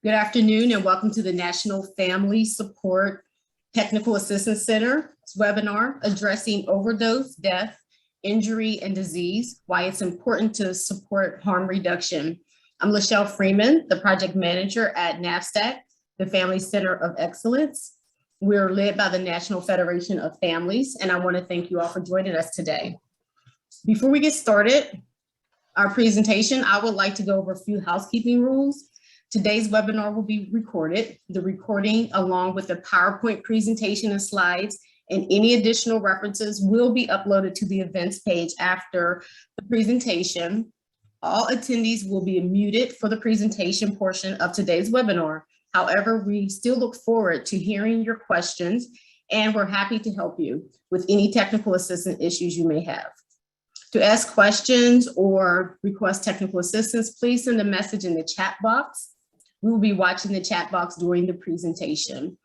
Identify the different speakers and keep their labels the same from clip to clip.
Speaker 1: Good afternoon and welcome to the National Family Support Technical Assistance Center webinar addressing overdose, death, injury, and disease, why it's important to support harm reduction. I'm Lachelle Freeman, the project manager at NFSTAC, the Family Center of Excellence. We're led by the National Federation of Families, and I want to thank you all for joining us today. Before we get started, our presentation, I would like to go over a few housekeeping rules. Today's webinar will be recorded. The recording, along with the PowerPoint presentation and slides, and any additional references will be uploaded to the events page after the presentation. All attendees will be muted for the presentation portion of today's webinar. However, we still look forward to hearing your questions, and we're happy to help you with any technical assistance issues you may have. To ask questions or request technical assistance, please send a message in the chat box. We will be watching the chat box during the presentation.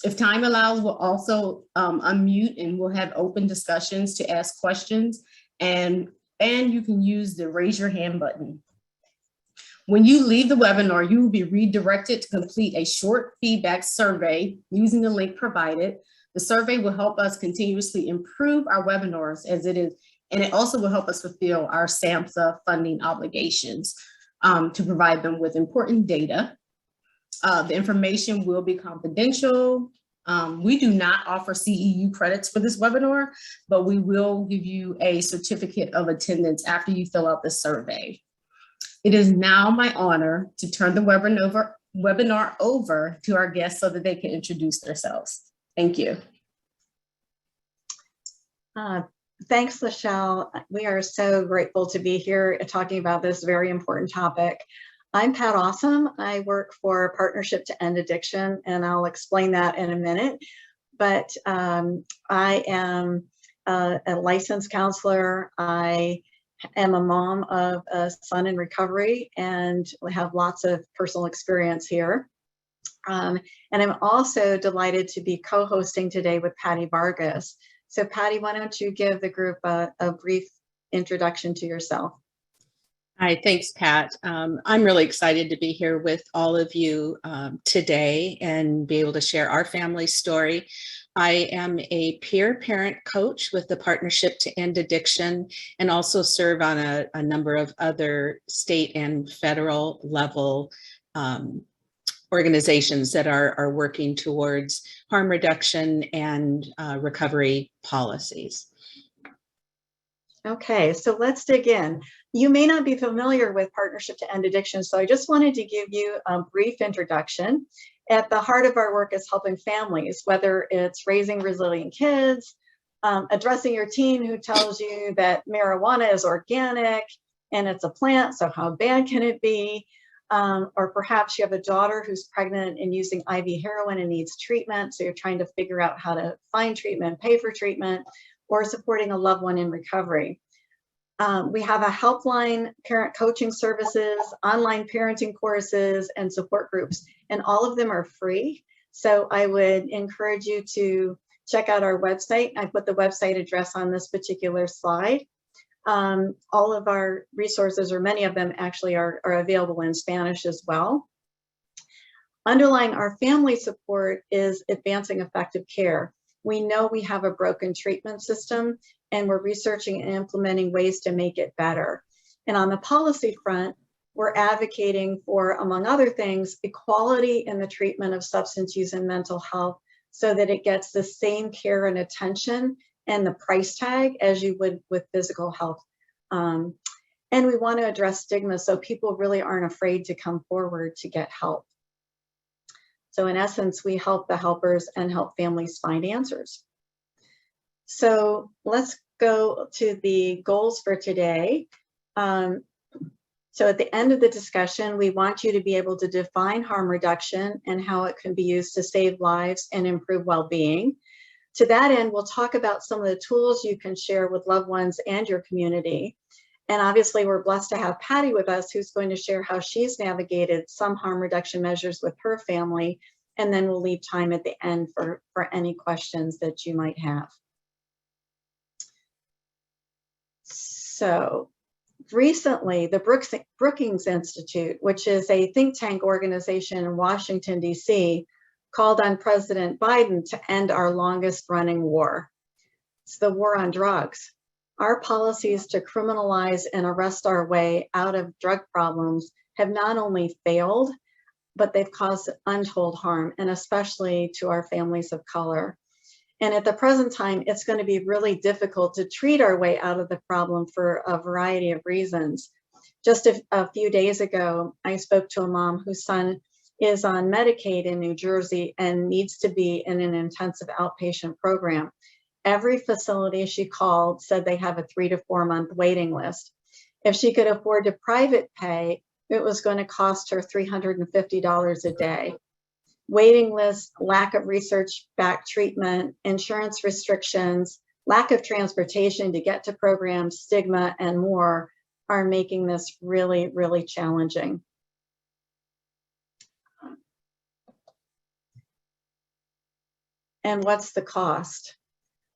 Speaker 1: If time allows, we'll also unmute and we'll have open discussions to ask questions, and you can use the raise your hand button. When you leave the webinar, you will be redirected to complete a short feedback survey using the link provided. The survey will help us continuously improve our webinars as it is, and it also will help us fulfill our SAMHSA funding obligations to provide them with important data. The information will be confidential. We do not offer CEU credits for this webinar, but we will give you a certificate of attendance after you fill out the survey. It is now my honor to turn the webinar over to our guests so that they can introduce themselves. Thank you.
Speaker 2: Thanks, Lachelle. We are so grateful to be here talking about this very important topic. I'm Pat Awesome. I work for Partnership to End Addiction, and I'll explain that in a minute. But I am a licensed counselor. I am a mom of a son in recovery, and we have lots of personal experience here. And I'm also delighted to be co-hosting today with Pattie Vargas. So Pattie, why don't you give the group a brief introduction to yourself?
Speaker 3: Hi, thanks, Pat. I'm really excited to be here with all of you today and be able to share our family story. I am a peer parent coach with the Partnership to End Addiction and also serve on a number of other state and federal level organizations that are working towards harm reduction and recovery policies.
Speaker 2: Okay, so let's dig in. You may not be familiar with Partnership to End Addiction, so I just wanted to give you a brief introduction. At the heart of our work is helping families, whether it's raising resilient kids, addressing your teen who tells you that marijuana is organic and it's a plant, so how bad can it be? Or perhaps you have a daughter who's pregnant and using IV heroin and needs treatment, so you're trying to figure out how to find treatment, pay for treatment, or supporting a loved one in recovery. We have a helpline, parent coaching services, online parenting courses, and support groups, and all of them are free. So I would encourage you to check out our website. I put the website address on this particular slide. All of our resources, or many of them actually, are available in Spanish as well. Underlying our family support is advancing effective care. We know we have a broken treatment system, and we're researching and implementing ways to make it better. And on the policy front, we're advocating for, among other things, equality in the treatment of substance use and mental health so that it gets the same care and attention and the price tag as you would with physical health. And we want to address stigma so people really aren't afraid to come forward to get help. So in essence, we help the helpers and help families find answers. So let's go to the goals for today. So at the end of the discussion, we want you to be able to define harm reduction and how it can be used to save lives and improve well-being. To that end, we'll talk about some of the tools you can share with loved ones and your community. And obviously, we're blessed to have Pattie with us, who's going to share how she's navigated some harm reduction measures with her family. And then we'll leave time at the end for any questions that you might have. So Recently, the Brookings Institute, which is a think tank organization in Washington, D.C., called on President Biden to end our longest running war. It's the war on drugs. Our policies to criminalize and arrest our way out of drug problems have not only failed, but they've caused untold harm, and especially to our families of color. And at the present time, it's going to be really difficult to treat our way out of the problem for a variety of reasons. Just a few days ago, I spoke to a mom whose son is on Medicaid in New Jersey and needs to be in an intensive outpatient program. Every facility she called said they have a 3 to 4 month waiting list. If she could afford to private pay, it was going to cost her $350 a day. Waiting lists, lack of research-backed treatment, insurance restrictions, lack of transportation to get to programs, stigma, and more are making this really, really challenging. And what's the cost?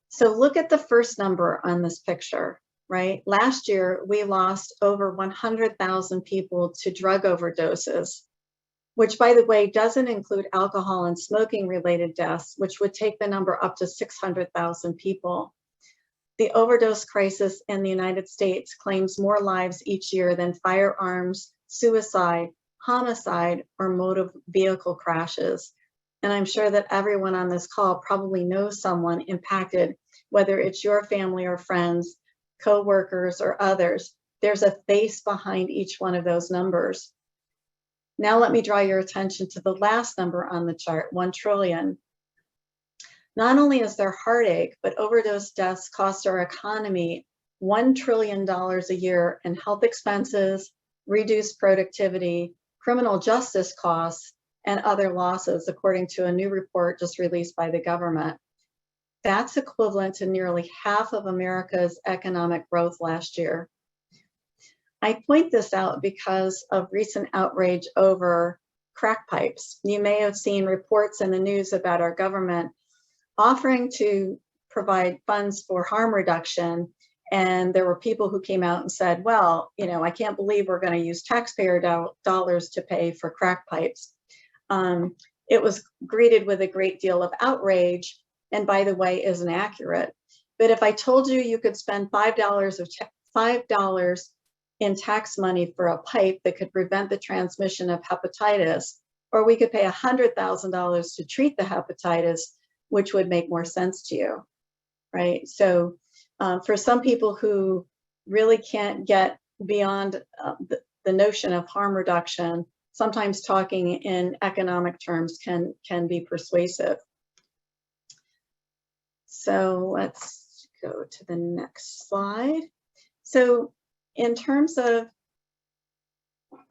Speaker 2: So look at the first number on this picture, right? Last year, we lost over 100,000 people to drug overdoses, which, by the way, doesn't include alcohol and smoking related deaths, which would take the number up to 600,000 people. The overdose crisis in the United States claims more lives each year than firearms, suicide, homicide, or motor vehicle crashes. And I'm sure that everyone on this call probably knows someone impacted, whether it's your family or friends, co-workers, or others. There's a face behind each one of those numbers. Now let me draw your attention to the last number on the chart, 1 trillion. Not only is there heartache, but overdose deaths cost our economy $1 trillion a year in health expenses, reduced productivity, criminal justice costs, and other losses, according to a new report just released by the government. That's equivalent to nearly half of America's economic growth last year. I point this out because of recent outrage over crack pipes. You may have seen reports in the news about our government offering to provide funds for harm reduction. And there were people who came out and said, well, I can't believe we're going to use taxpayer dollars to pay for crack pipes. It was greeted with a great deal of outrage, and by the way, isn't accurate. But if I told you you could spend $5 in tax money for a pipe that could prevent the transmission of hepatitis, or we could pay $100,000 to treat the hepatitis, which would make more sense to you, right? So for some people who really can't get beyond the notion of harm reduction, sometimes talking in economic terms can be persuasive. So let's go to the next slide. So in terms of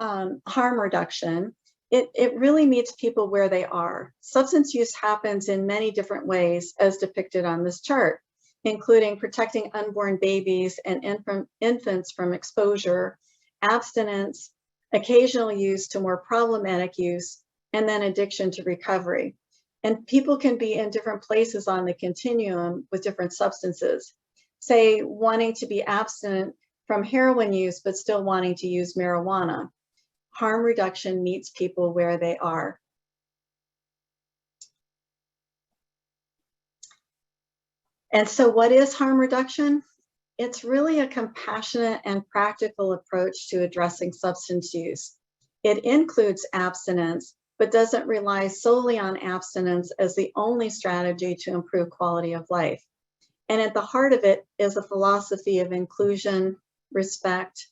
Speaker 2: harm reduction, it really meets people where they are. Substance use happens in many different ways as depicted on this chart, including protecting unborn babies and infants from exposure, abstinence, occasional use to more problematic use, and then addiction to recovery. And people can be in different places on the continuum with different substances. Say, wanting to be abstinent from heroin use, but still wanting to use marijuana. Harm reduction meets people where they are. And so what is harm reduction? It's really a compassionate and practical approach to addressing substance use. It includes abstinence, but doesn't rely solely on abstinence as the only strategy to improve quality of life. And at the heart of it is a philosophy of inclusion, respect,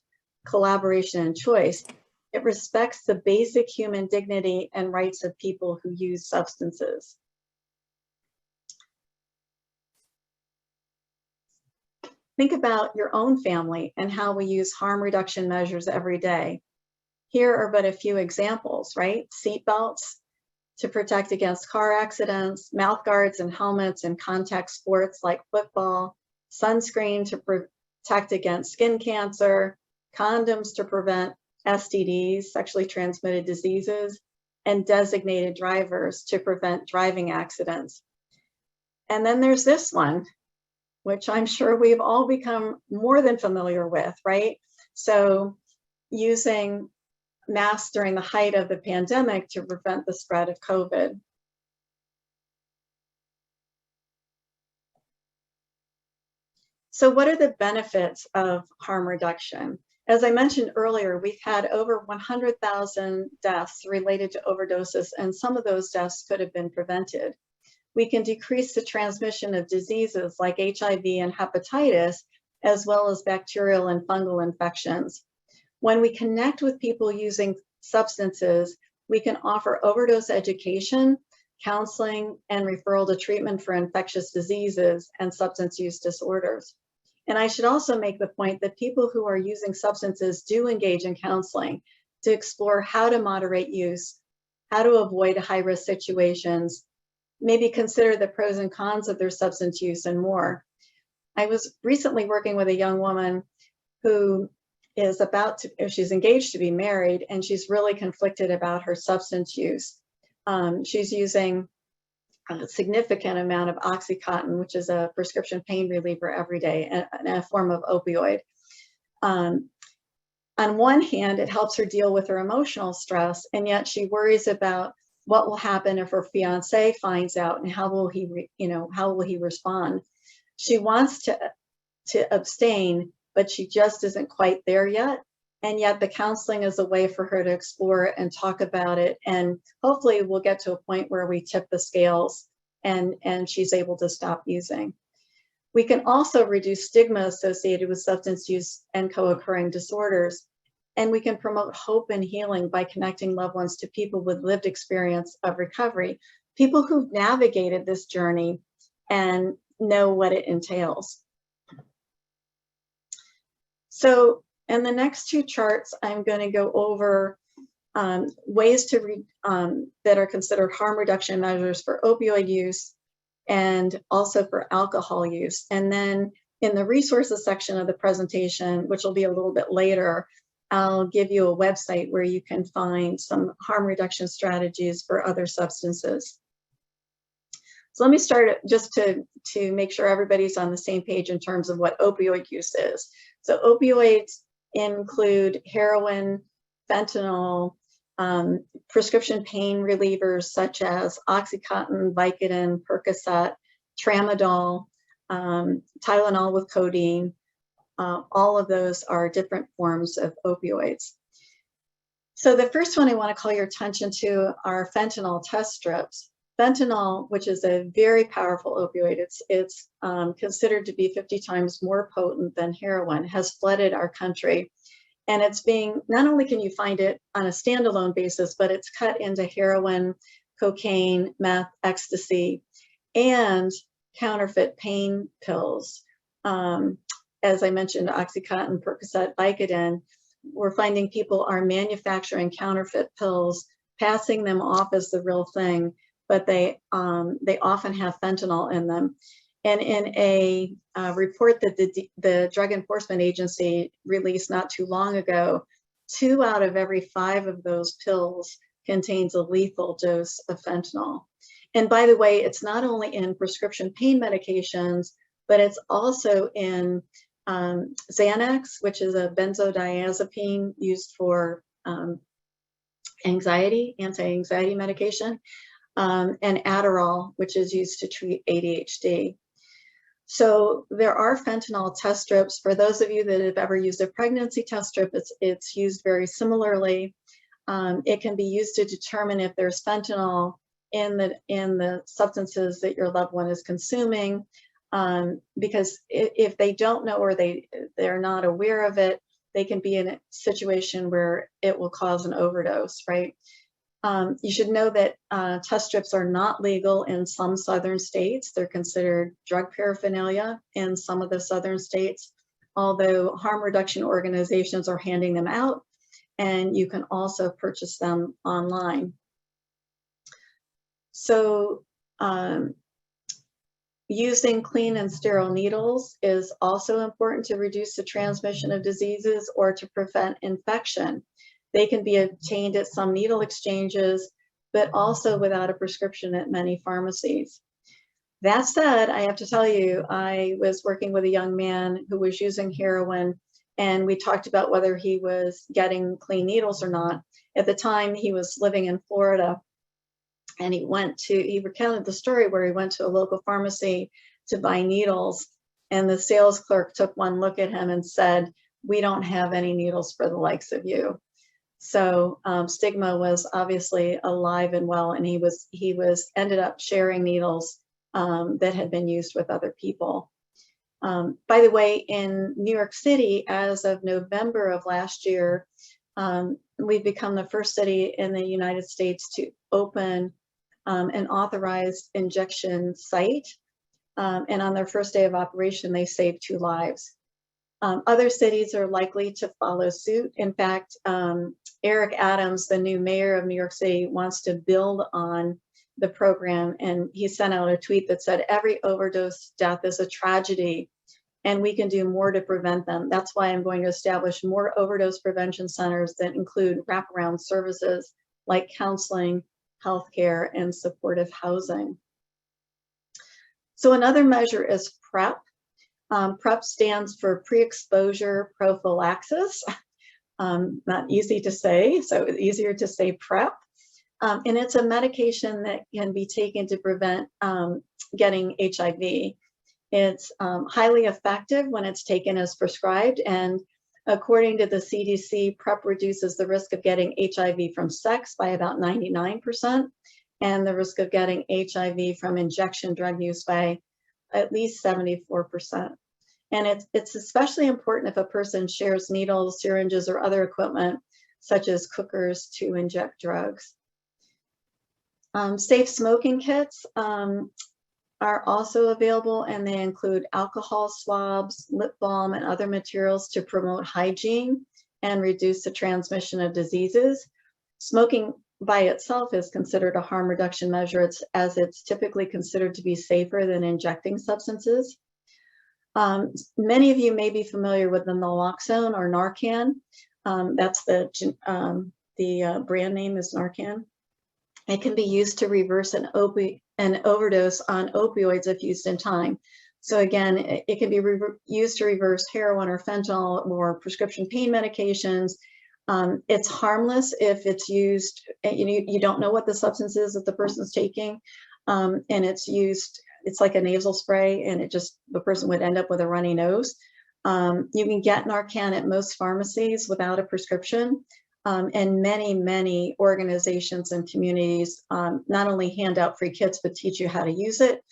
Speaker 2: collaboration, and choice. It respects the basic human dignity and rights of people who use substances. Think about your own family and how we use harm reduction measures every day. Here are but a few examples, right? Seat belts to protect against car accidents, mouth guards and helmets in contact sports like football, sunscreen to protect against skin cancer, condoms to prevent STDs, sexually transmitted diseases, and designated drivers to prevent driving accidents. And then there's this one, which I'm sure we've all become more than familiar with, right? So using masks during the height of the pandemic to prevent the spread of COVID. So what are the benefits of harm reduction? As I mentioned earlier, we've had over 100,000 deaths related to overdoses, and some of those deaths could have been prevented. We can decrease the transmission of diseases like HIV and hepatitis, as well as bacterial and fungal infections. When we connect with people using substances, we can offer overdose education, counseling, and referral to treatment for infectious diseases and substance use disorders. And I should also make the point that people who are using substances do engage in counseling to explore how to moderate use, how to avoid high-risk situations, maybe consider the pros and cons of their substance use, and more. I was recently working with a young woman who is she's engaged to be married, and she's really conflicted about her substance use. She's using a significant amount of Oxycontin, which is a prescription pain reliever every day, and a form of opioid. On one hand, it helps her deal with her emotional stress, and yet she worries about what will happen if her fiance finds out, and how will he respond? She wants to abstain, but she just isn't quite there yet. And yet the counseling is a way for her to explore it and talk about it. And hopefully we'll get to a point where we tip the scales and she's able to stop using. We can also reduce stigma associated with substance use and co-occurring disorders. And we can promote hope and healing by connecting loved ones to people with lived experience of recovery, people who've navigated this journey and know what it entails. So in the next two charts, I'm going to go over ways that are considered harm reduction measures for opioid use and also for alcohol use. And then in the resources section of the presentation, which will be a little bit later, I'll give you a website where you can find some harm reduction strategies for other substances. So let me start just to make sure everybody's on the same page in terms of what opioid use is. So opioids include heroin, fentanyl, prescription pain relievers such as Oxycontin, Vicodin, Percocet, Tramadol, Tylenol with codeine. All of those are different forms of opioids. So the first one I want to call your attention to are fentanyl test strips. Fentanyl, which is a very powerful opioid, it's considered to be 50 times more potent than heroin, has flooded our country. And it's not only can you find it on a standalone basis, but it's cut into heroin, cocaine, meth, ecstasy, and counterfeit pain pills. As I mentioned, Oxycontin, Percocet, Vicodin, we're finding people are manufacturing counterfeit pills, passing them off as the real thing, but they often have fentanyl in them. And in a report that the Drug Enforcement Agency released not too long ago, 2 out of every 5 of those pills contains a lethal dose of fentanyl. And by the way, it's not only in prescription pain medications, but it's also in Xanax, which is a benzodiazepine used for anti-anxiety medication, and Adderall, which is used to treat ADHD. So there are fentanyl test strips. For those of you that have ever used a pregnancy test strip, it's used very similarly. It can be used to determine if there's fentanyl in the substances that your loved one is consuming, because if they don't know or they're not aware of it, they can be in a situation where it will cause an overdose, right? You should know that test strips are not legal in some southern states. They're considered drug paraphernalia in some of the southern states, although harm reduction organizations are handing them out, and you can also purchase them online. So using clean and sterile needles is also important to reduce the transmission of diseases or to prevent infection. They can be obtained at some needle exchanges, but also without a prescription at many pharmacies. That said, I have to tell you, I was working with a young man who was using heroin and we talked about whether he was getting clean needles or not. At the time, he was living in Florida, and he recounted the story where he went to a local pharmacy to buy needles, and the sales clerk took one look at him and said, "We don't have any needles for the likes of you." So stigma was obviously alive and well, and he ended up sharing needles that had been used with other people. By the way, in New York City, as of November of last year, we've become the first city in the United States to open an authorized injection site. And on their first day of operation, they saved 2 lives. Other cities are likely to follow suit. In fact, Eric Adams, the new mayor of New York City, wants to build on the program. And he sent out a tweet that said, "Every overdose death is a tragedy, and we can do more to prevent them. That's why I'm going to establish more overdose prevention centers that include wraparound services like counseling, healthcare, and supportive housing." So another measure is PrEP. PrEP stands for pre-exposure prophylaxis. Not easy to say, so easier to say PrEP. And it's a medication that can be taken to prevent getting HIV. It's highly effective when it's taken as prescribed, and according to the CDC, PrEP reduces the risk of getting HIV from sex by about 99%, and the risk of getting HIV from injection drug use by at least 74%. And it's especially important if a person shares needles, syringes, or other equipment, such as cookers, to inject drugs. Safe smoking kits are also available, and they include alcohol swabs, lip balm, and other materials to promote hygiene and reduce the transmission of diseases. Smoking by itself is considered a harm reduction measure, as it's typically considered to be safer than injecting substances. Many of you may be familiar with the naloxone or Narcan. That's the brand name is Narcan. It can be used to reverse an overdose on opioids if used in time. So again, it can be used to reverse heroin or fentanyl or prescription pain medications. It's harmless if it's used, you don't know what the substance is that the person's taking, and it's used, it's like a nasal spray, and the person would end up with a runny nose. You can get Narcan at most pharmacies without a prescription. And many organizations and communities not only hand out free kits, but teach you how to use it.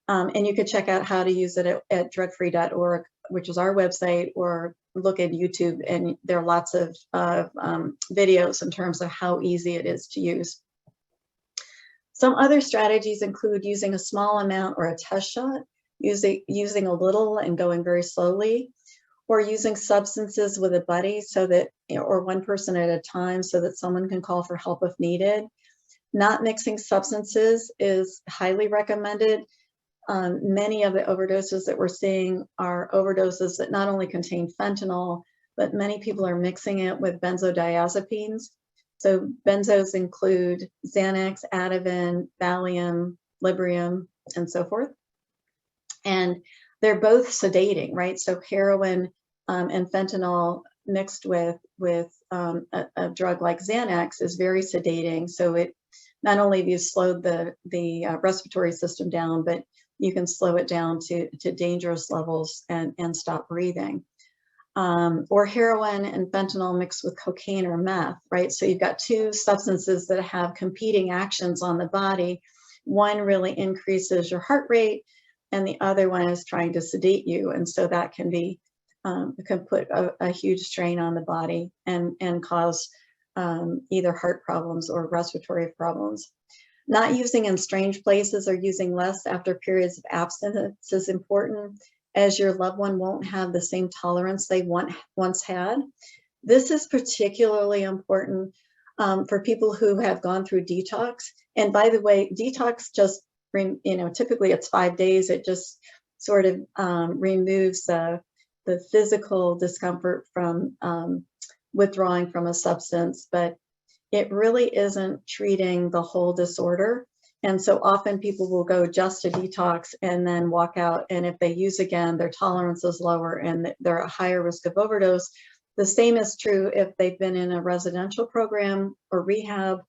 Speaker 2: And you can check out how to use it at drugfree.org, which is our website, or look at YouTube, and there are lots of videos in terms of how easy it is to use. Some other strategies include using a small amount or a test shot, using a little and going very slowly, or using substances with a buddy so that, or one person at a time so that someone can call for help if needed. Not mixing substances is highly recommended. Many of the overdoses that we're seeing are overdoses that not only contain fentanyl, but many people are mixing it with benzodiazepines. So benzos include Xanax, Ativan, Valium, Librium, and so forth. And they're both sedating, right? So heroin and fentanyl mixed with a drug like Xanax is very sedating. So it not only have you slowed the respiratory system down, but you can slow it down to dangerous levels and stop breathing. Or heroin and fentanyl mixed with cocaine or meth, right? So you've got two substances that have competing actions on the body. One really increases your heart rate, and the other one is trying to sedate you. And so that can be, can put a huge strain on the body and cause either heart problems or respiratory problems. Not using in strange places or using less after periods of abstinence is important, as your loved one won't have the same tolerance they once had. This is particularly important for people who have gone through detox. And by the way, detox just, typically it's 5 days. It just sort of removes the physical discomfort from withdrawing from a substance, but it really isn't treating the whole disorder. And so often people will go just to detox and then walk out. And if they use again, their tolerance is lower and they're at higher risk of overdose. The same is true if they've been in a residential program or rehab,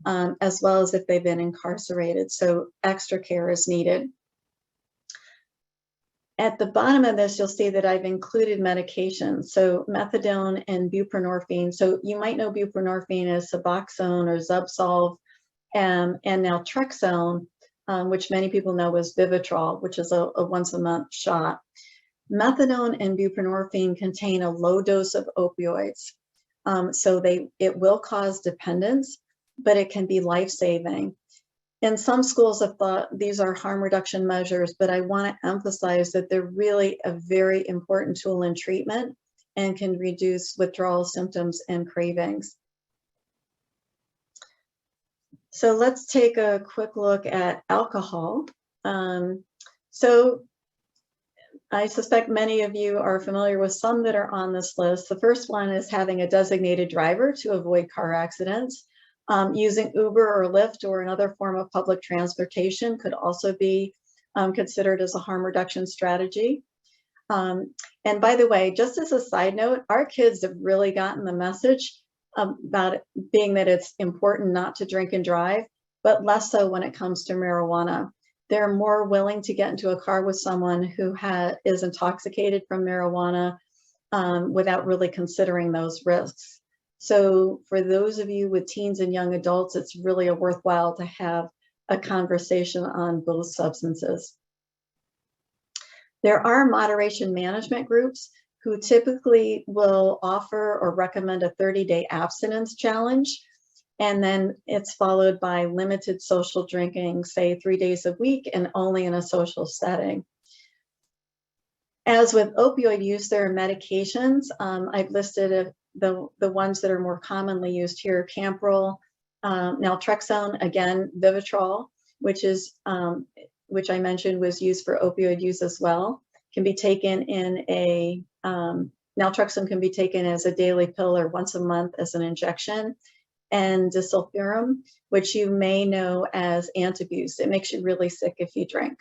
Speaker 2: as well as if they've been incarcerated. So extra care is needed. At the bottom of this, you'll see that I've included medications. So methadone and buprenorphine. So you might know buprenorphine as Suboxone or Zubsolv, and naltrexone, which many people know as Vivitrol, which is a once-a-month shot. Methadone and buprenorphine contain a low dose of opioids. So it will cause dependence, but it can be life-saving. And some schools have thought these are harm reduction measures, but I want to emphasize that they're really a very important tool in treatment and can reduce withdrawal symptoms and cravings. So let's take a quick look at alcohol. So I suspect many of you are familiar with some that are on this list. The first one is having a designated driver to avoid car accidents. Using Uber or Lyft or another form of public transportation could also be considered as a harm reduction strategy. And by the way, just as a side note, our kids have really gotten the message about it being that it's important not to drink and drive, but less so when it comes to marijuana. They're more willing to get into a car with someone who is intoxicated from marijuana without really considering those risks. So for those of you with teens and young adults, it's really worthwhile to have a conversation on both substances. There are moderation management groups who typically will offer or recommend a 30-day abstinence challenge. And then it's followed by limited social drinking, say 3 days a week and only in a social setting. As with opioid use, there are medications. I've listed the ones that are more commonly used here: Campril, naltrexone, again, Vivitrol, which I mentioned was used for opioid use as well, can be taken in a, naltrexone can be taken as a daily pill or once a month as an injection, and disulfiram, which you may know as Antabuse. It makes you really sick if you drink.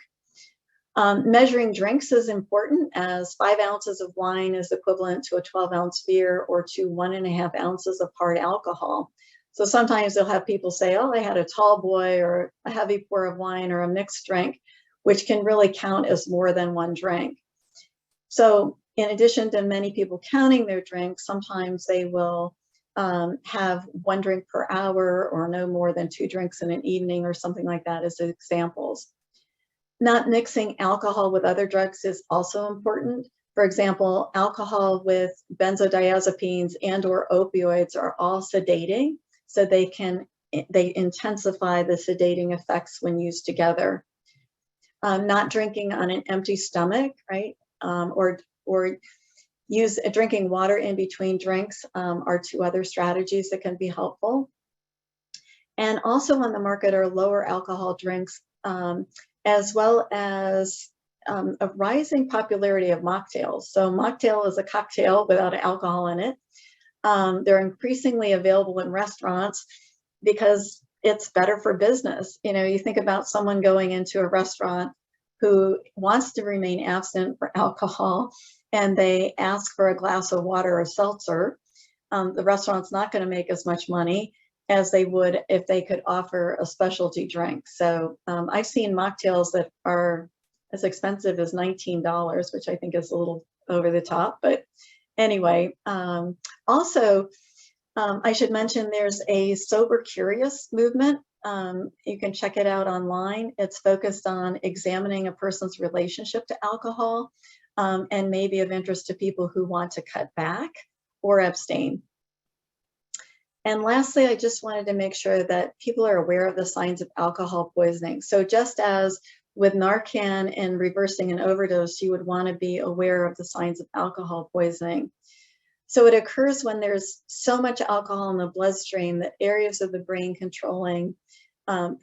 Speaker 2: Measuring drinks is important, as 5 ounces of wine is equivalent to a 12-ounce beer or to 1.5 ounces of hard alcohol. So sometimes they'll have people say, oh, I had a tall boy or a heavy pour of wine or a mixed drink, which can really count as more than one drink. So in addition to many people counting their drinks, sometimes they will have 1 drink per hour or no more than 2 drinks in an evening or something like that as examples. Not mixing alcohol with other drugs is also important. For example, alcohol with benzodiazepines and or opioids are all sedating, so they intensify the sedating effects when used together. Not drinking on an empty stomach, right? Or drinking water in between drinks are 2 other strategies that can be helpful. And also on the market are lower alcohol drinks, as well as a rising popularity of mocktails. So mocktail is a cocktail without alcohol in it. They're increasingly available in restaurants because it's better for business. You know, you think about someone going into a restaurant who wants to remain abstinent for alcohol and they ask for a glass of water or seltzer. The restaurant's not going to make as much money as they would if they could offer a specialty drink. So I've seen mocktails that are as expensive as $19, which I think is a little over the top. But anyway, also, I should mention there's a Sober Curious movement. You can check it out online. It's focused on examining a person's relationship to alcohol and may be of interest to people who want to cut back or abstain. And lastly, I just wanted to make sure that people are aware of the signs of alcohol poisoning. So just as with Narcan and reversing an overdose, you would want to be aware of the signs of alcohol poisoning. So it occurs when there's so much alcohol in the bloodstream that areas of the brain controlling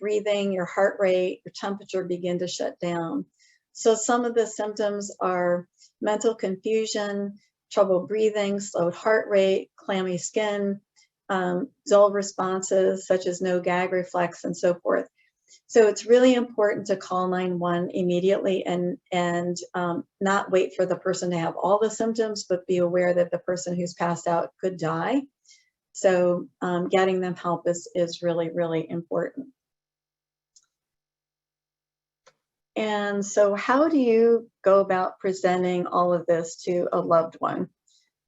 Speaker 2: breathing, your heart rate, your temperature begin to shut down. So some of the symptoms are mental confusion, trouble breathing, slowed heart rate, clammy skin, dull responses such as no gag reflex and so forth. So it's really important to call 911 immediately and not wait for the person to have all the symptoms, but be aware that the person who's passed out could die. So getting them help is really, really important. And so how do you go about presenting all of this to a loved one?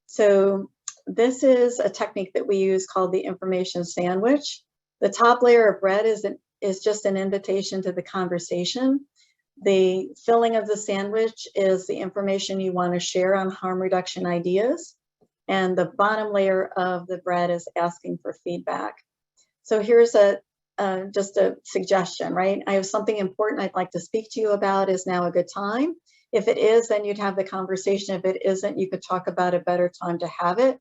Speaker 2: So this is a technique that we use called the information sandwich. The top layer of bread is just an invitation to the conversation. The filling of the sandwich is the information you want to share on harm reduction ideas. And the bottom layer of the bread is asking for feedback. So here's just a suggestion, right? I have something important I'd like to speak to you about. Is now a good time? If it is, then you'd have the conversation. If it isn't, you could talk about a better time to have it.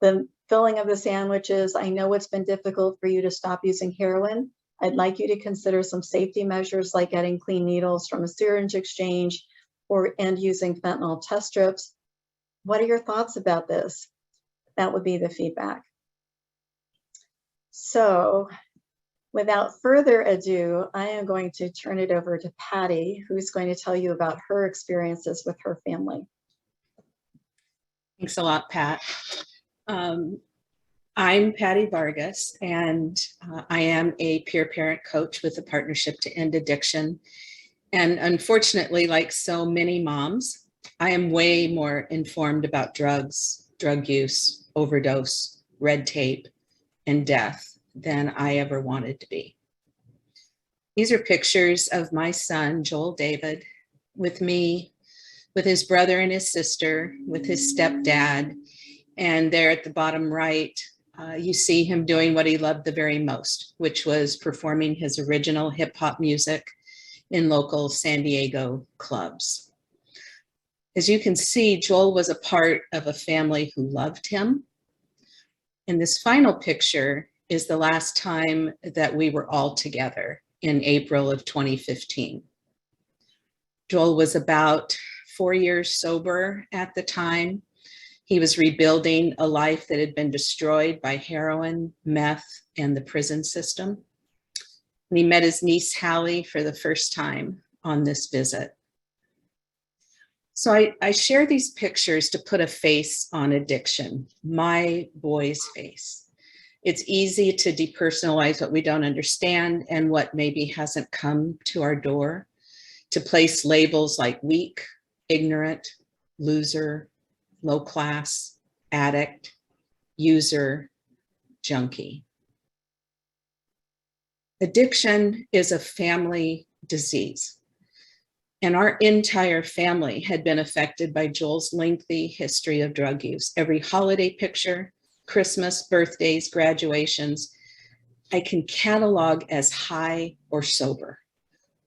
Speaker 2: The filling of the sandwiches, I know it's been difficult for you to stop using heroin. I'd like you to consider some safety measures like getting clean needles from a syringe exchange and using fentanyl test strips. What are your thoughts about this? That would be the feedback. So without further ado, I am going to turn it over to Pattie, who's going to tell you about her experiences with her family.
Speaker 3: Thanks a lot, Pat. I'm Pattie Vargas, and I am a peer parent coach with the Partnership to End Addiction. And unfortunately, like so many moms, I am way more informed about drugs, drug use, overdose, red tape, and death than I ever wanted to be. These are pictures of my son, Joel David, with me, with his brother and his sister, with his stepdad. And there at the bottom right, you see him doing what he loved the very most, which was performing his original hip hop music in local San Diego clubs. As you can see, Joel was a part of a family who loved him. And this final picture is the last time that we were all together in April of 2015. Joel was about 4 years sober at the time. He was rebuilding a life that had been destroyed by heroin, meth, and the prison system. And he met his niece, Hallie, for the first time on this visit. So I share these pictures to put a face on addiction, my boy's face. It's easy to depersonalize what we don't understand and what maybe hasn't come to our door, to place labels like weak, ignorant, loser, low class, addict, user, junkie. Addiction is a family disease, and our entire family had been affected by Joel's lengthy history of drug use. Every holiday picture, Christmas, birthdays, graduations, I can catalog as high or sober,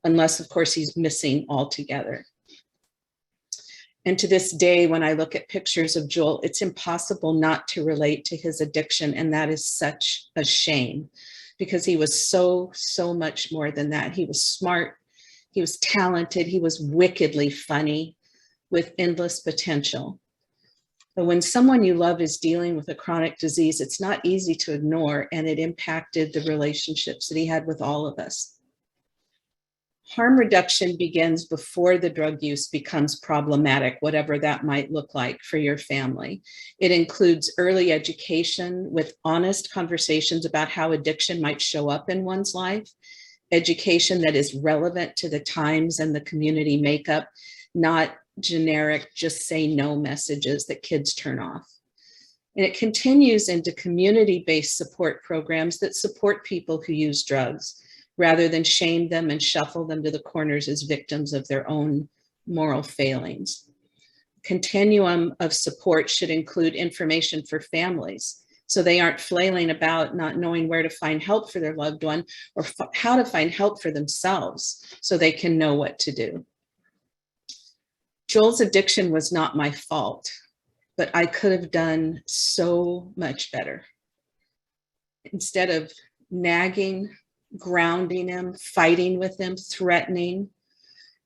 Speaker 3: unless of course he's missing altogether. And to this day, when I look at pictures of Joel, it's impossible not to relate to his addiction. And that is such a shame, because he was so much more than that. He was smart, he was talented, he was wickedly funny with endless potential. But when someone you love is dealing with a chronic disease, it's not easy to ignore, and it impacted the relationships that he had with all of us. Harm reduction begins before the drug use becomes problematic, whatever that might look like for your family. It includes early education with honest conversations about how addiction might show up in one's life, education that is relevant to the times and the community makeup, not generic just say no messages that kids turn off. And it continues into community-based support programs that support people who use drugs, rather than shame them and shuffle them to the corners as victims of their own moral failings. Continuum of support should include information for families, so they aren't flailing about not knowing where to find help for their loved one, or how to find help for themselves so they can know what to do. Joel's addiction was not my fault, but I could have done so much better. Instead of nagging, grounding him, fighting with him, threatening,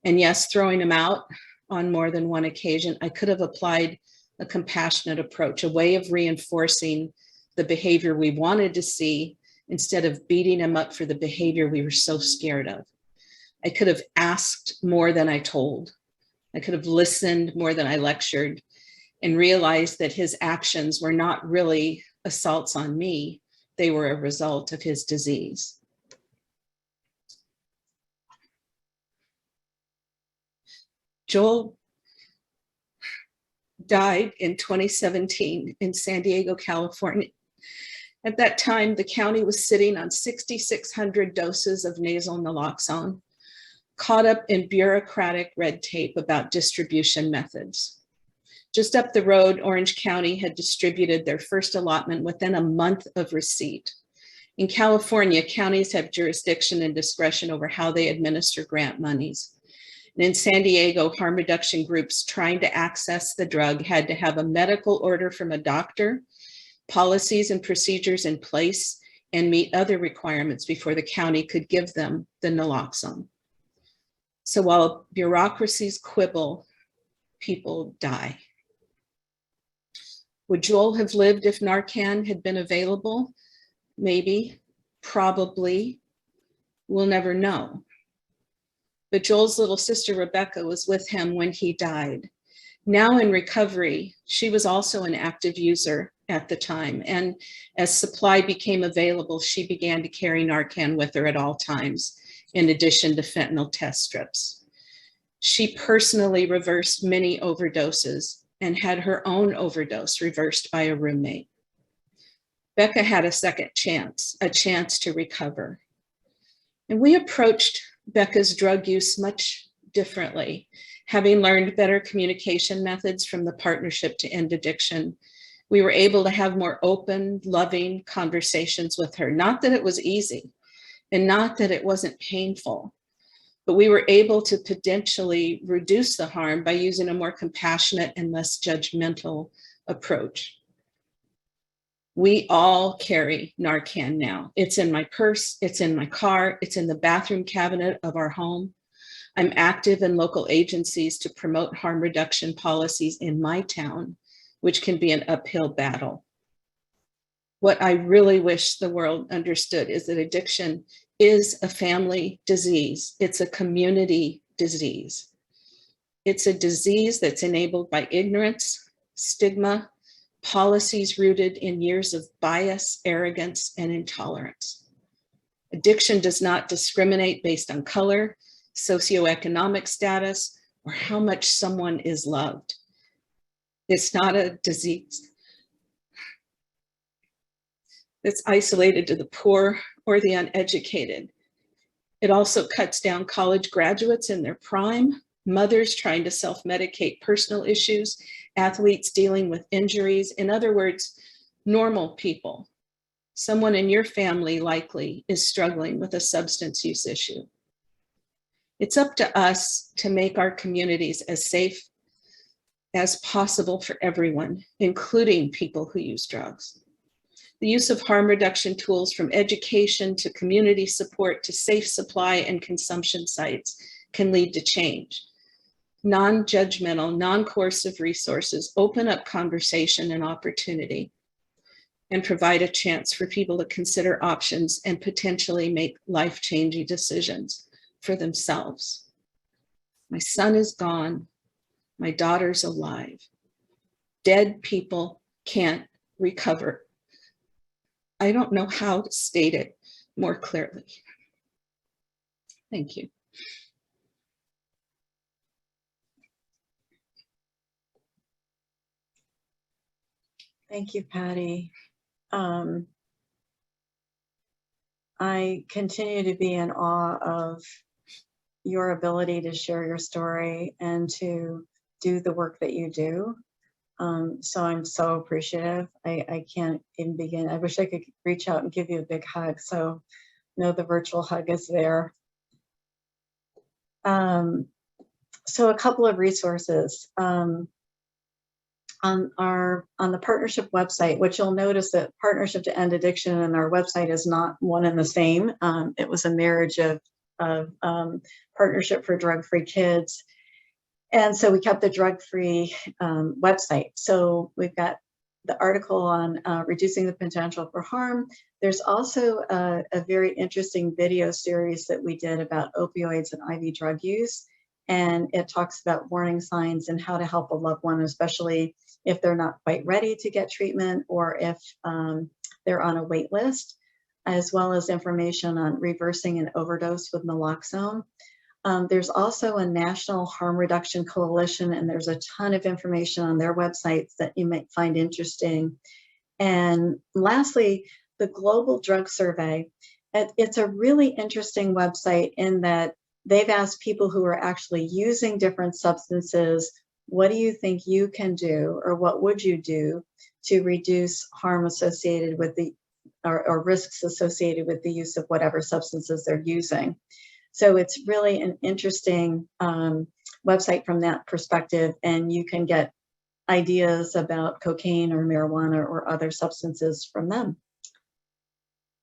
Speaker 3: and yes, throwing him out on more than one occasion, I could have applied a compassionate approach, a way of reinforcing the behavior we wanted to see instead of beating him up for the behavior we were so scared of. I could have asked more than I told. I could have listened more than I lectured, and realized that his actions were not really assaults on me. They were a result of his disease. Joel died in 2017 in San Diego, California. At that time, the county was sitting on 6,600 doses of nasal naloxone, caught up in bureaucratic red tape about distribution methods. Just up the road, Orange County had distributed their first allotment within a month of receipt. In California, counties have jurisdiction and discretion over how they administer grant monies. And in San Diego, harm reduction groups trying to access the drug had to have a medical order from a doctor, policies and procedures in place, and meet other requirements before the county could give them the naloxone. So while bureaucracies quibble, people die. Would Joel have lived if Narcan had been available? Maybe, probably. We'll never know. But Joel's little sister, Rebecca, was with him when he died. Now in recovery, she was also an active user at the time. And as supply became available, she began to carry Narcan with her at all times, in addition to fentanyl test strips. She personally reversed many overdoses and had her own overdose reversed by a roommate. Becca had a second chance, a chance to recover. And we approached Becca's drug use much differently. Having learned better communication methods from the Partnership to End Addiction, we were able to have more open, loving conversations with her. Not that it was easy and not that it wasn't painful, but we were able to potentially reduce the harm by using a more compassionate and less judgmental approach. We all carry Narcan now. It's in my purse, it's in my car, it's in the bathroom cabinet of our home. I'm active in local agencies to promote harm reduction policies in my town, which can be an uphill battle. What I really wish the world understood is that addiction is a family disease. It's a community disease. It's a disease that's enabled by ignorance, stigma, policies rooted in years of bias, arrogance, and intolerance. Addiction does not discriminate based on color, socioeconomic status, or how much someone is loved. It's not a disease that's isolated to the poor or the uneducated. It also cuts down college graduates in their prime, mothers trying to self-medicate personal issues, athletes dealing with injuries. In other words, normal people. Someone in your family likely is struggling with a substance use issue. It's up to us to make our communities as safe as possible for everyone, including people who use drugs. The use of harm reduction tools, from education to community support to safe supply and consumption sites, can lead to change. Non-judgmental, non-coercive resources open up conversation and opportunity and provide a chance for people to consider options and potentially make life-changing decisions for themselves. My son is gone. My daughter's alive. Dead people can't recover. I don't know how to state it more clearly. Thank you.
Speaker 2: Thank you, Pattie. I continue to be in awe of your ability to share your story and to do the work that you do. So I'm so appreciative. I can't even begin. I wish I could reach out and give you a big hug. So know the virtual hug is there. So a couple of resources. On the partnership website, which you'll notice that Partnership to End Addiction and our website is not one and the same. It was a marriage of Partnership for Drug-Free Kids. And so we kept the drug-free website. So we've got the article on reducing the potential for harm, There's also a very interesting video series that we did about opioids and IV drug use. And it talks about warning signs and how to help a loved one, especially if they're not quite ready to get treatment or if they're on a wait list, as well as information on reversing an overdose with naloxone. There's also a National Harm Reduction Coalition, and there's a ton of information on their websites that you might find interesting. And lastly, the Global Drug Survey. It's a really interesting website in that they've asked people who are actually using different substances, what do you think you can do, or what would you do to reduce harm associated with the, or risks associated with the use of whatever substances they're using. So it's really an interesting website from that perspective, and you can get ideas about cocaine or marijuana or other substances from them.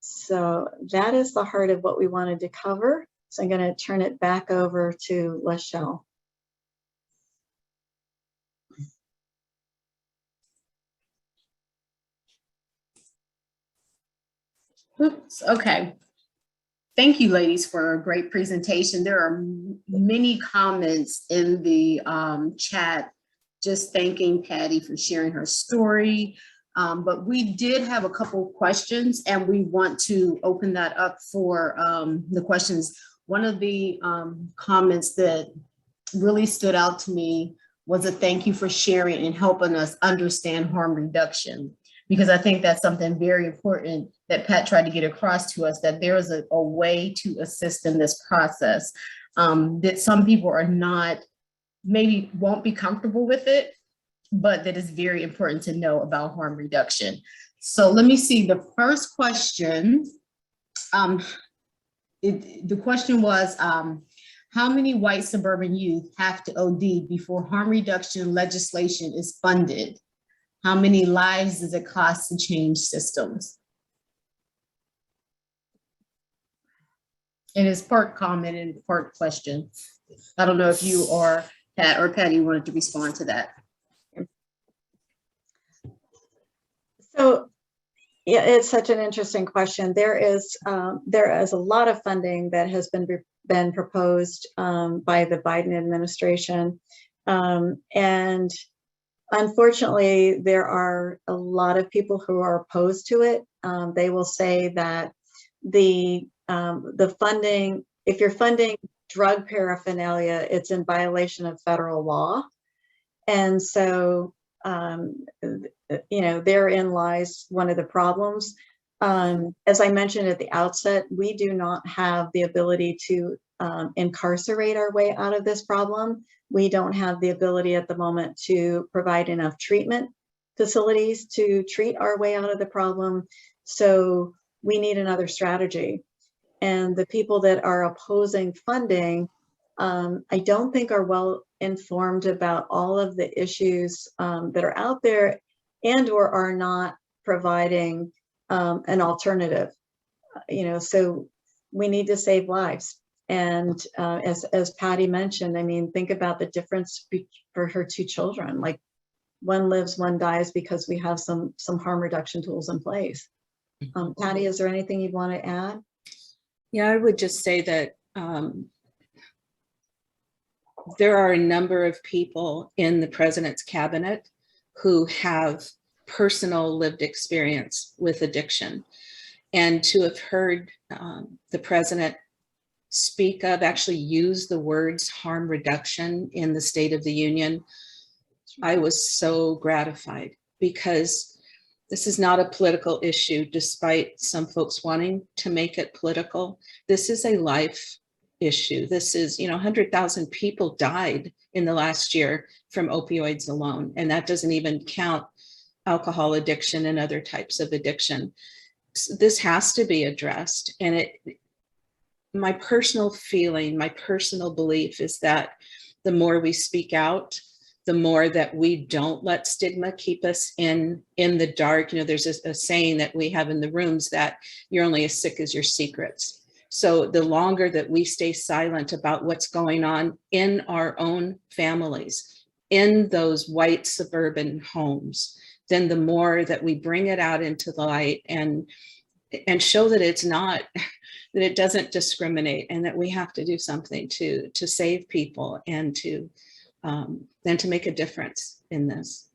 Speaker 2: So that is the heart of what we wanted to cover. So I'm going to turn it back over to Lachelle.
Speaker 1: Oops, okay. Thank you, ladies, for a great presentation. There are many comments in the chat just thanking Pattie for sharing her story. But we did have a couple of questions, and we want to open that up for the questions. One of the comments that really stood out to me was a thank you for sharing and helping us understand harm reduction, because I think that's something very important that Pat tried to get across to us, that there is a way to assist in this process, that some people are not, maybe won't be comfortable with it, but that is very important to know about harm reduction. So let me see, the first question, the question was, how many white suburban youth have to OD before harm reduction legislation is funded? How many lives does it cost to change systems? And it's part comment and part question. I don't know if you or Pat or Pattie wanted to respond to that.
Speaker 2: So yeah, it's such an interesting question. There is a lot of funding that has been proposed by the Biden administration, and unfortunately, there are a lot of people who are opposed to it. They will say that the funding, if you're funding drug paraphernalia, it's in violation of federal law, and so you know, therein lies one of the problems. As I mentioned at the outset, we do not have the ability to incarcerate our way out of this problem. We don't have the ability at the moment to provide enough treatment facilities to treat our way out of the problem. So we need another strategy. And the people that are opposing funding, I don't think are well informed about all of the issues that are out there, and or are not providing an alternative. You know, so we need to save lives. And as Pattie mentioned, I mean, think about the difference for her two children. Like, one lives, one dies, because we have some harm reduction tools in place. Pattie, is there anything you'd want to add?
Speaker 3: Yeah, I would just say that there are a number of people in the president's cabinet who have personal lived experience with addiction. And to have heard the president speak of, actually use the words harm reduction in the State of the Union, I was so gratified, because this is not a political issue, despite some folks wanting to make it political. This is a life issue. This is, you know, 100,000 people died in the last year from opioids alone. And that doesn't even count alcohol addiction and other types of addiction. So this has to be addressed. And my personal feeling, my personal belief is that the more we speak out, the more that we don't let stigma keep us in the dark. You know, there's a saying that we have in the rooms that you're only as sick as your secrets. So the longer that we stay silent about what's going on in our own families, in those white suburban homes, then the more that we bring it out into the light and and show that it's not, that it doesn't discriminate, and that we have to do something to save people and to make a difference in this.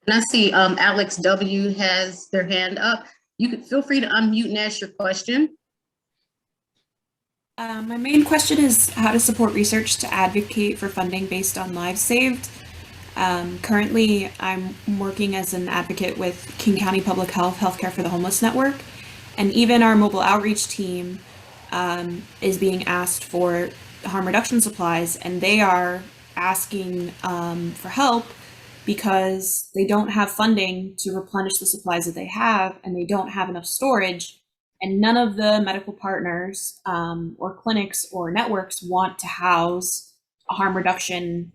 Speaker 1: And I see Alex W has their hand up. You could feel free to unmute and ask your question.
Speaker 4: My main question is how to support research to advocate for funding based on lives saved. Currently, I'm working as an advocate with King County Public Health Healthcare for the Homeless Network, and even our mobile outreach team is being asked for harm reduction supplies, and they are asking for help because they don't have funding to replenish the supplies that they have, and they don't have enough storage. And none of the medical partners or clinics or networks want to house a harm reduction,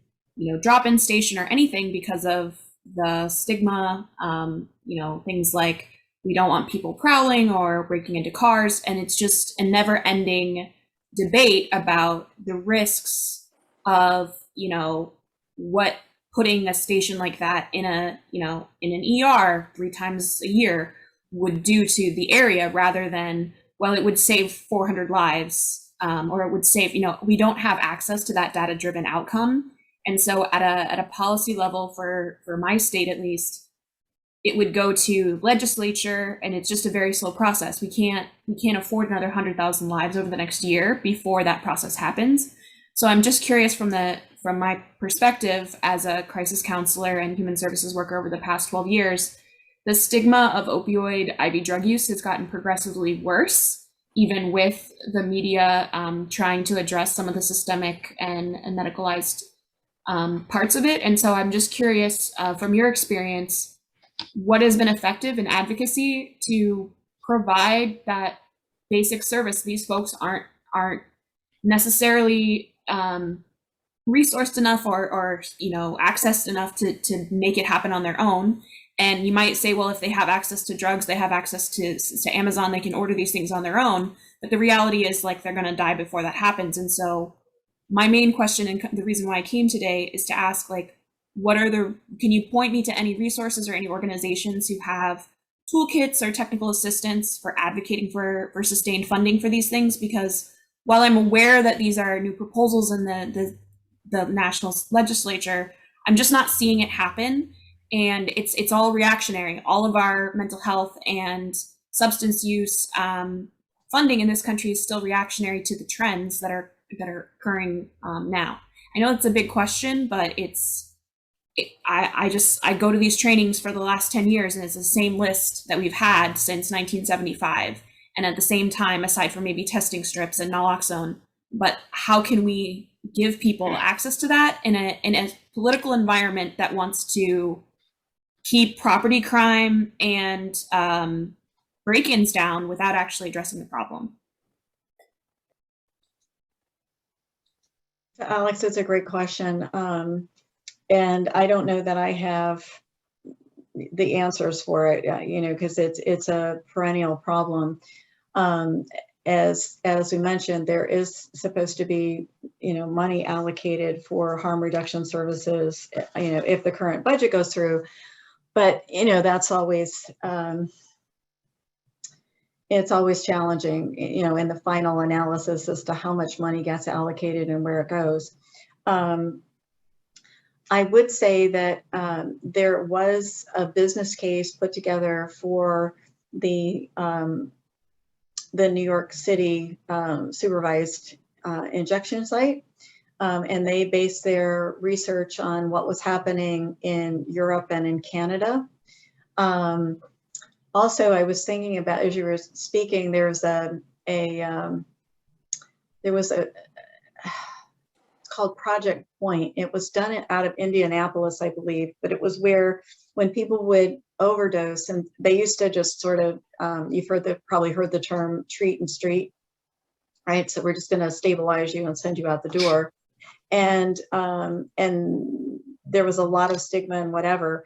Speaker 4: drop-in station or anything because of the stigma, things like we don't want people prowling or breaking into cars. And it's just a never-ending debate about the risks of, what putting a station like that in an ER 3 times a year would do to the area, rather than, well, it would save 400 lives, or it would save, we don't have access to that data-driven outcome. And so at a policy level for my state, at least, it would go to legislature, and it's just a very slow process. We can't afford another 100,000 lives over the next year before that process happens. So I'm just curious from my perspective as a crisis counselor and human services worker over the past 12 years, the stigma of opioid IV drug use has gotten progressively worse, even with the media trying to address some of the systemic and medicalized parts of it. And so I'm just curious, from your experience, what has been effective in advocacy to provide that basic service? These folks aren't necessarily resourced enough or accessed enough to make it happen on their own. And you might say, well, if they have access to drugs, they have access to Amazon, they can order these things on their own. But the reality is, like, they're going to die before that happens. And so my main question, and the reason why I came today, is to ask, like, can you point me to any resources or any organizations who have toolkits or technical assistance for advocating for sustained funding for these things? Because while I'm aware that these are new proposals in the national legislature, I'm just not seeing it happen. And it's all reactionary. All of our mental health and substance use funding in this country is still reactionary to the trends that are occurring now. I know it's a big question, but I go to these trainings for the last 10 years, and it's the same list that we've had since 1975. And at the same time, aside from maybe testing strips and naloxone, but how can we give people access to that in a political environment that wants to keep property crime and break-ins down without actually addressing the problem?
Speaker 2: So Alex, it's a great question. And I don't know that I have the answers for it, because it's a perennial problem. As we mentioned, there is supposed to be, money allocated for harm reduction services, if the current budget goes through. But, that's always, it's always challenging, in the final analysis as to how much money gets allocated and where it goes. I would say that there was a business case put together for the New York City supervised injection site. And they based their research on what was happening in Europe and in Canada. Also, I was thinking about, as you were speaking, there was it's called Project Point. It was done out of Indianapolis, I believe, but it was where when people would overdose, and they used to just sort of, you've probably heard the term treat and street, right? So we're just going to stabilize you and send you out the door. And there was a lot of stigma and whatever.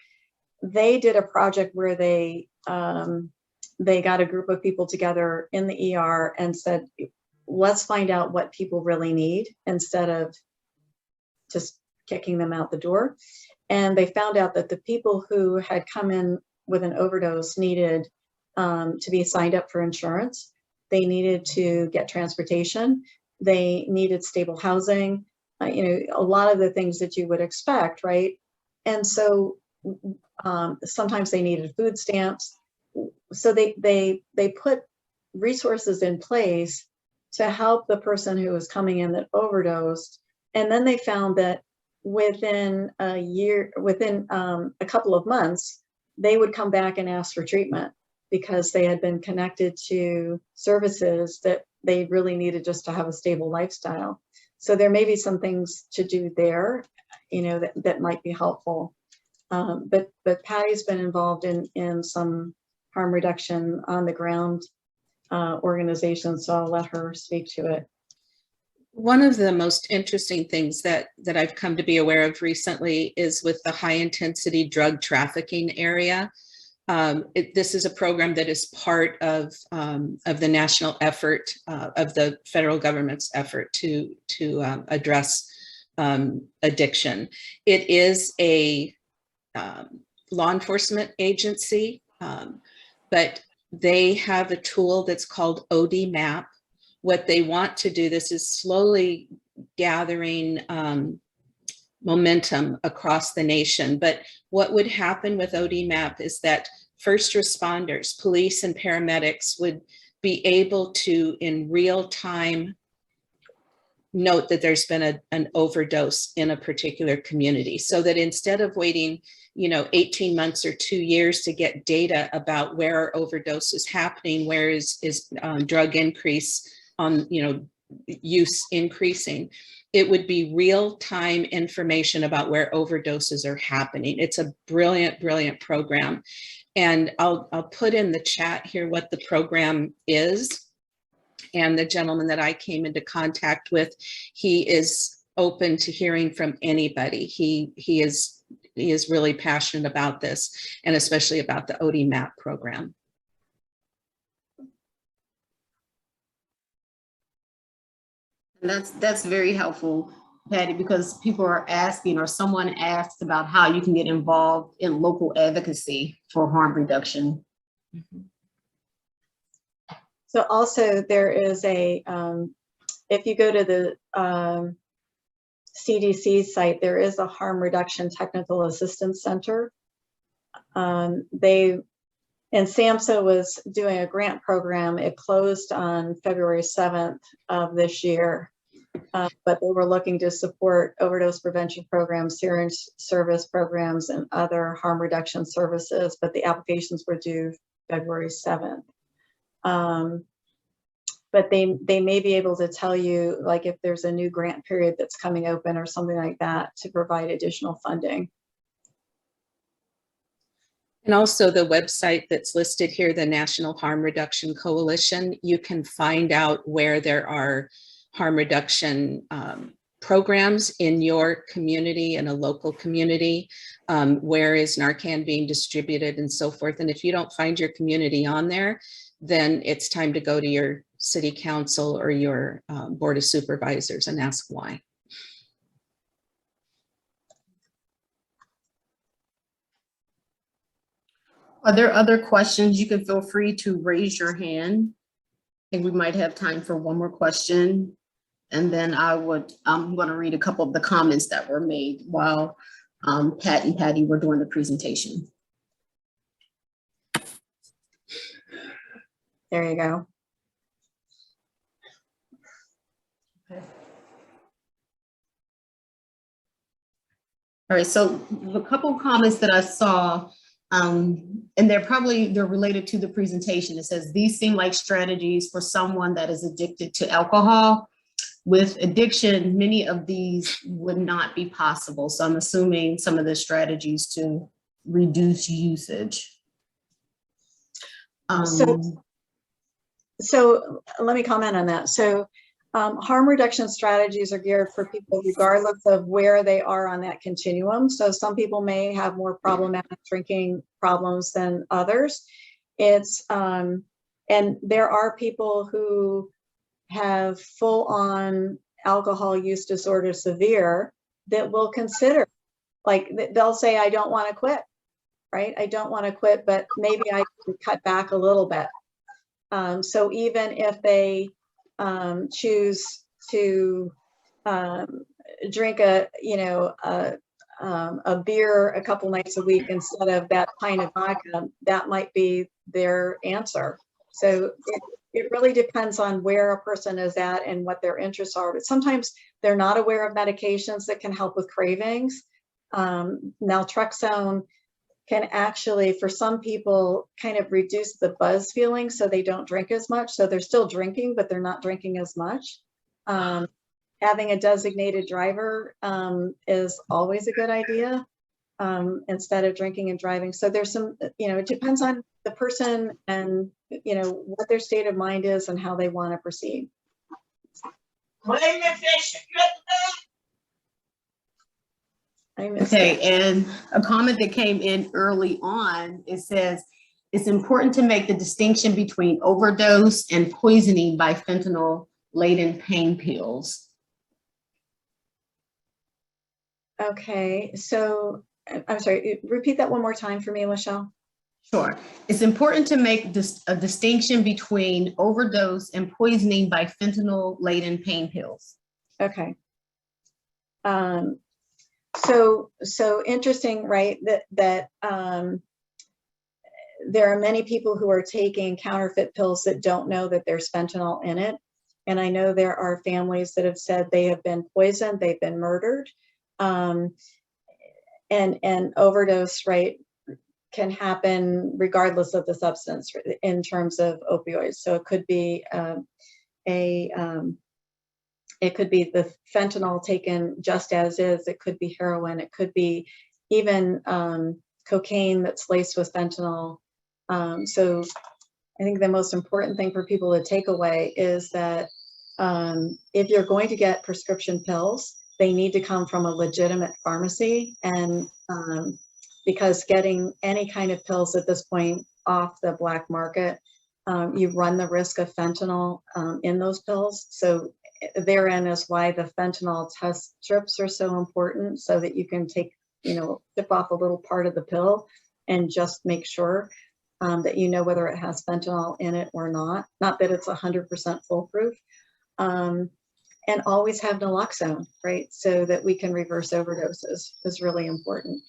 Speaker 2: They did a project where they got a group of people together in the ER and said, let's find out what people really need instead of just kicking them out the door. And they found out that the people who had come in with an overdose needed to be signed up for insurance. They needed to get transportation. They needed stable housing, a lot of the things that you would expect, right? And so sometimes they needed food stamps. So they put resources in place to help the person who was coming in that overdosed. And then they found that within a couple of months, they would come back and ask for treatment because they had been connected to services that they really needed just to have a stable lifestyle. So there may be some things to do there, that might be helpful. But Pattie's been involved in some harm reduction on the ground organizations, so I'll let her speak to it.
Speaker 3: One of the most interesting things that I've come to be aware of recently is with the high intensity drug trafficking area. This is a program that is part of the national effort of the federal government's effort to address addiction. It is a law enforcement agency, but they have a tool that's called ODMap. What they want to do, this is slowly gathering momentum across the nation. But what would happen with ODMap is that first responders, police and paramedics would be able to, in real time, note that there's been an overdose in a particular community, so that instead of waiting 18 months or 2 years to get data about where are overdoses happening, where is drug increase on use increasing, it would be real-time information about where overdoses are happening. It's a brilliant program. And I'll put in the chat here what the program is. And the gentleman that I came into contact with, he is open to hearing from anybody. He is really passionate about this, and especially about the ODMap program.
Speaker 1: That's very helpful, Patty, because people are asking, or someone asked about how you can get involved in local advocacy for harm reduction.
Speaker 3: Mm-hmm.
Speaker 2: So also there is if you go to the CDC site, there is a harm reduction technical assistance center. And SAMHSA was doing a grant program. It closed on February 7th of this year, but they were looking to support overdose prevention programs, syringe service programs, and other harm reduction services, but the applications were due February 7th. But they may be able to tell you, like, if there's a new grant period that's coming open or something like that, to provide additional funding.
Speaker 3: And also the website that's listed here, the National Harm Reduction Coalition, you can find out where there are harm reduction programs in your community, in a local community, where is Narcan being distributed and so forth. And if you don't find your community on there, then it's time to go to your city council or your board of supervisors and ask why.
Speaker 1: Are there other questions? You can feel free to raise your hand. I think we might have time for one more question. And then I'm going to read a couple of the comments that were made while Pat and Patty were doing the presentation.
Speaker 2: There you go.
Speaker 1: Okay. All right, so a couple of comments that I saw, and they're related to the presentation. It says, these seem like strategies for someone that is addicted to alcohol. With addiction, many of these would not be possible. So I'm assuming some of the strategies to reduce usage.
Speaker 2: So let me comment on that. So harm reduction strategies are geared for people regardless of where they are on that continuum. So some people may have more problematic drinking problems than others. And there are people who have full-on alcohol use disorder severe that will consider, like, they'll say, I don't want to quit, right? I don't want to quit, but maybe I can cut back a little bit. So even if they choose to drink a beer a couple nights a week instead of that pint of vodka, that might be their answer. So it really depends on where a person is at and what their interests are. But sometimes they're not aware of medications that can help with cravings. Naltrexone can actually, for some people, kind of reduce the buzz feeling so they don't drink as much. So they're still drinking, but they're not drinking as much. Having a designated driver is always a good idea instead of drinking and driving. So there's some, it depends on the person and, what their state of mind is and how they want to proceed.
Speaker 1: Okay, and a comment that came in early on, it says, it's important to make the distinction between overdose and poisoning by fentanyl-laden pain pills.
Speaker 2: Okay, so I'm sorry, repeat that one more time for me, Michelle.
Speaker 1: Sure. It's important to make a distinction between overdose and poisoning by fentanyl-laden pain pills.
Speaker 2: Okay. So interesting, right? That there are many people who are taking counterfeit pills that don't know that there's fentanyl in it. And I know there are families that have said they have been poisoned, they've been murdered. And overdose, right, can happen regardless of the substance in terms of opioids. So it could be it could be the fentanyl taken just as is. It could be heroin. It could be even cocaine that's laced with fentanyl. So I think the most important thing for people to take away is that if you're going to get prescription pills, they need to come from a legitimate pharmacy. And because getting any kind of pills at this point off the black market, you run the risk of fentanyl in those pills. So therein is why the fentanyl test strips are so important, so that you can take, tip off a little part of the pill and just make sure that you know whether it has fentanyl in it or not. Not that it's 100% foolproof. And always have naloxone, right? So that we can reverse overdoses is really important.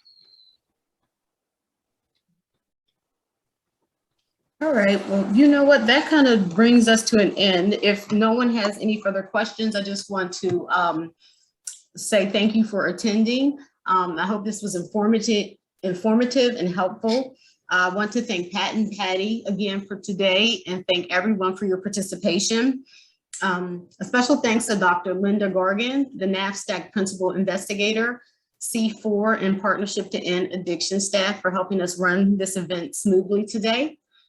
Speaker 1: All right, well, you know what? That kind of brings us to an end. If no one has any further questions, I just want to say thank you for attending. I hope this was informative and helpful. I want to thank Pat and Pattie again for today and thank everyone for your participation. A special thanks to Dr. Linda Gargan, the NFSTAC Principal Investigator, C4 and Partnership to End Addiction staff for helping us run this event smoothly today.